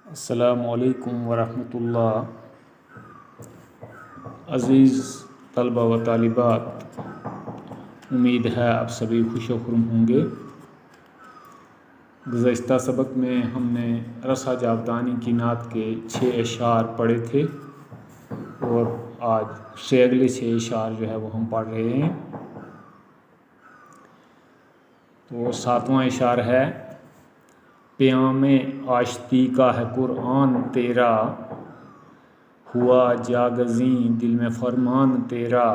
السلام علیکم ورحمۃ اللہ۔ عزیز طلبہ و طالبات، امید ہے آپ سبھی خوش و خرم ہوں گے۔ گزشتہ سبق میں ہم نے رسا جاودانی کی نعت کے 6 اشعار پڑھے تھے اور آج اس سے اگلے 6 اشعار جو ہے وہ ہم پڑھ رہے ہیں۔ تو 7واں اشعار ہے: پیام آشتی کا ہے قرآن تیرا، ہوا جاگزیں دل میں فرمان تیرا،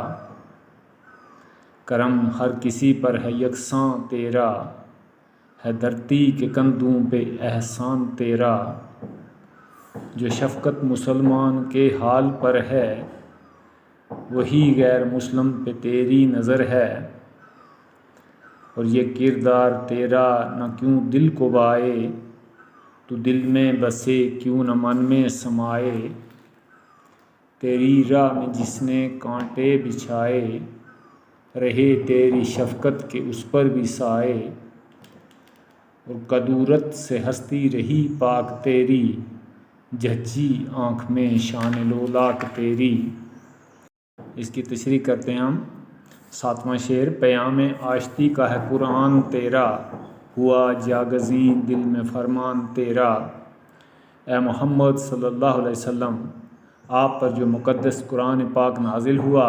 کرم ہر کسی پر ہے یکساں تیرا، ہے دھرتی کے کندھوں پہ احسان تیرا، جو شفقت مسلمان کے حال پر ہے، وہی غیر مسلم پہ تیری نظر ہے، اور یہ کردار تیرا نہ کیوں دل کو بھائے، تو دل میں بسے کیوں نہ من میں سمائے، تیری راہ میں جس نے کانٹے بچھائے، رہے تیری شفقت کے اس پر بھی سائے، اور کدورت سے ہستی رہی پاک تیری، جھچی آنکھ میں شان لولاک تیری۔ اس کی تشریح کرتے ہیں ہم۔ 7واں شعر: پیام آشتی کا ہے قرآن تیرا، ہوا جاگزیں دل میں فرمان تیرا۔ اے محمد صلی اللہ علیہ وسلم، آپ پر جو مقدس قرآن پاک نازل ہوا،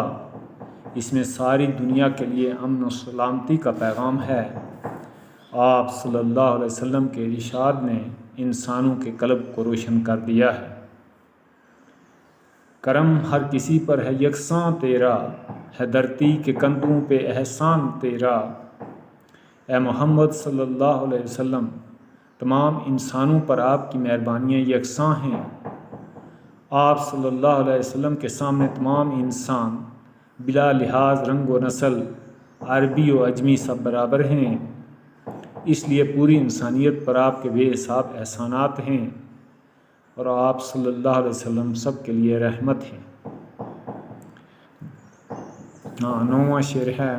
اس میں ساری دنیا کے لیے امن و سلامتی کا پیغام ہے۔ آپ صلی اللہ علیہ وسلم کے ارشاد نے انسانوں کے قلب کو روشن کر دیا ہے۔ کرم ہر کسی پر ہے یکساں تیرا، ہے دھرتی کے کندھوں پہ احسان تیرا۔ اے محمد صلی اللہ علیہ وسلم، تمام انسانوں پر آپ کی مہربانیاں یکساں ہیں۔ آپ صلی اللہ علیہ وسلم کے سامنے تمام انسان بلا لحاظ رنگ و نسل، عربی و عجمی سب برابر ہیں، اس لیے پوری انسانیت پر آپ کے بے حساب احسانات ہیں، اور آپ صلی اللہ علیہ وسلم سب کے لیے رحمت ہیں۔ 9واں شعر ہے: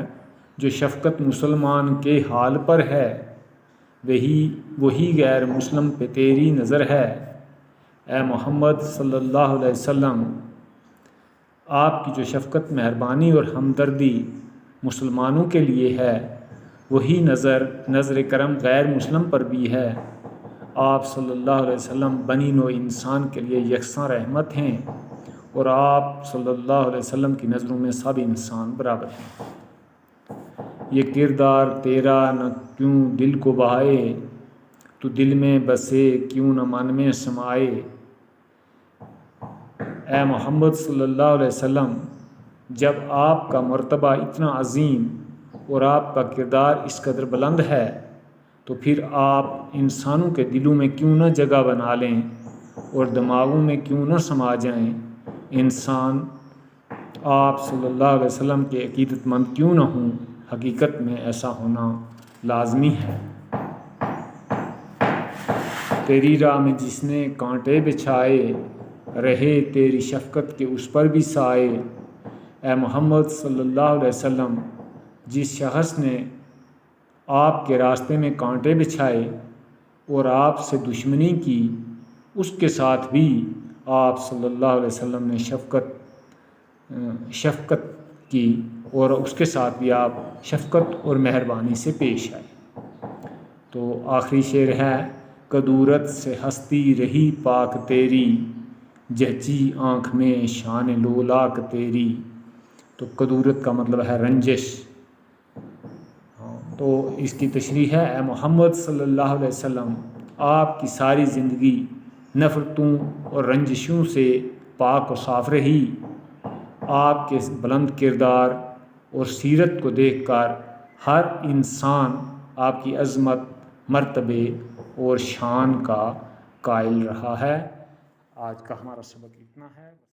جو شفقت مسلمان کے حال پر ہے، وہی غیر مسلم پہ تیری نظر ہے۔ اے محمد صلی اللہ علیہ وسلم، آپ کی جو شفقت، مہربانی اور ہمدردی مسلمانوں کے لیے ہے، وہی نظر کرم غیر مسلم پر بھی ہے۔ آپ صلی اللہ علیہ وسلم بنی نوع انسان کے لیے یکساں رحمت ہیں، اور آپ صلی اللہ علیہ وسلم کی نظروں میں سب انسان برابر ہیں۔ یہ کردار تیرا نہ کیوں دل کو بھائے، تو دل میں بسے کیوں نہ من میں سمائے۔ اے محمد صلی اللہ علیہ وسلم، جب آپ کا مرتبہ اتنا عظیم اور آپ کا کردار اس قدر بلند ہے، تو پھر آپ انسانوں کے دلوں میں کیوں نہ جگہ بنا لیں اور دماغوں میں کیوں نہ سما جائیں۔ انسان آپ صلی اللہ علیہ وسلم کے عقیدت مند کیوں نہ ہوں، حقیقت میں ایسا ہونا لازمی ہے۔ تیری راہ میں جس نے کانٹے بچھائے، رہے تیری شفقت کے اس پر بھی سائے۔ اے محمد صلی اللہ علیہ وسلم، جس شخص نے آپ کے راستے میں کانٹے بچھائے اور آپ سے دشمنی کی، اس کے ساتھ بھی آپ صلی اللہ علیہ وسلم نے شفقت کی، اور اس کے ساتھ بھی آپ شفقت اور مہربانی سے پیش آئے۔ تو آخری شعر ہے: کدورت سے ہستی رہی پاک تیری، جھچی آنکھ میں شان لولاک تیری۔ تو کدورت کا مطلب ہے رنجش۔ تو اس کی تشریح ہے: اے محمد صلی اللہ علیہ وسلم، آپ کی ساری زندگی نفرتوں اور رنجشوں سے پاک و صاف رہی۔ آپ کے بلند کردار اور سیرت کو دیکھ کر ہر انسان آپ کی عظمت، مرتبے اور شان کا قائل رہا ہے۔ آج کا ہمارا سبق اتنا ہے۔